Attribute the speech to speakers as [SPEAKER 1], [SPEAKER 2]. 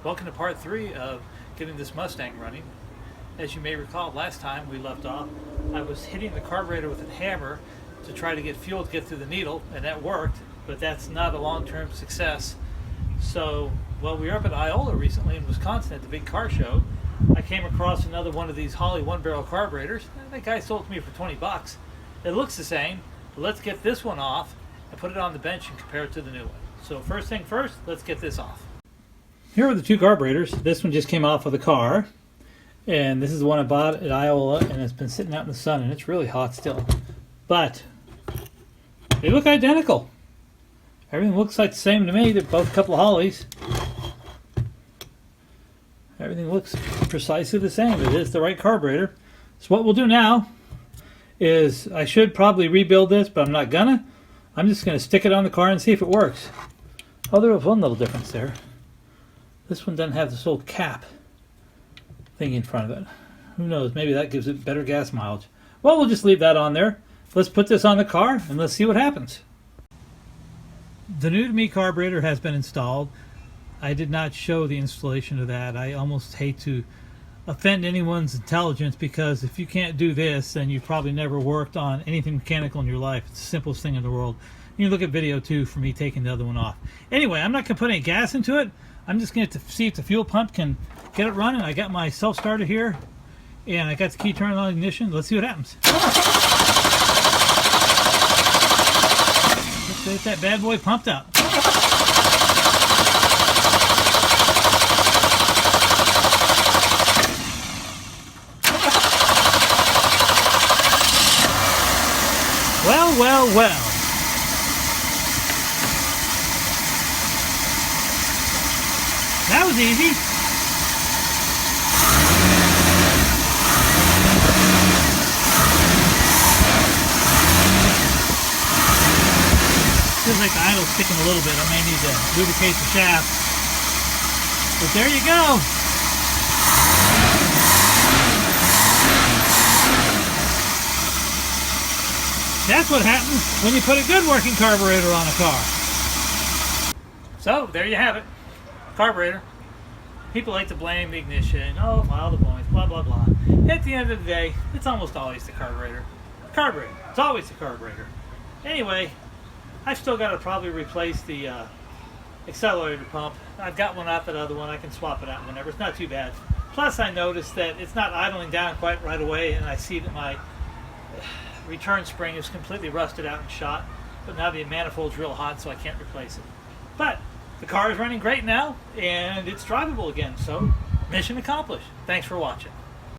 [SPEAKER 1] Welcome to part 3 of getting this Mustang running. As you may recall, last time we left off, I was hitting the carburetor with a hammer to try to get fuel to get through the needle, and that worked, but that's not a long-term success. So, well, we were up at Iola recently in Wisconsin at the big car show. I came across another one of these Holley one-barrel carburetors. That guy sold it to me for 20 bucks. It looks the same, but let's get this one off and put it on the bench and compare it to the new one. So first thing first, let's get this off. Here are the two carburetors. This one just came off of the car, and this is the one I bought at Iola, and it's been sitting out in the sun, and it's really hot still. But they look identical. Everything looks like the same to me. They're both a couple of Holleys. Everything looks precisely the same. It is the right carburetor. So what we'll do now is, I should probably rebuild this, but I'm not gonna. I'm just gonna stick it on the car and see if it works. Oh, there was one little difference there. This one doesn't have this little cap thing in front of it. Who knows? Maybe that gives it better gas mileage. Well, we'll just leave that on there. Let's put this on the car and let's see what happens. The new to me carburetor has been installed. I did not show the installation of that. I almost hate to offend anyone's intelligence, because if you can't do this, then you've probably never worked on anything mechanical in your life. It's the simplest thing in the world. You can look at video too for me taking the other one off. Anyway, I'm not going to put any gas into it. I'm just going to see if the fuel pump can get it running. I got my self-starter here, and I got the key turned on ignition. Let's see what happens. Let's get that bad boy pumped up. Well, well, well. That was easy. Feels like the idle's sticking a little bit. I may need to lubricate the shaft. But there you go. That's what happens when you put a good working carburetor on a car. So, there you have it. Carburetor. People like to blame the ignition. Oh, well, the points, blah, blah, blah. At the end of the day, it's almost always the carburetor. Carburetor. It's always the carburetor. Anyway, I've still got to probably replace the accelerator pump. I've got one out, that other one. I can swap it out whenever. It's not too bad. Plus, I noticed that it's not idling down quite right away, and I see that my return spring is completely rusted out and shot, but now the manifold's real hot, so I can't replace it. But the car is running great now, and it's drivable again, so mission accomplished. Thanks for watching.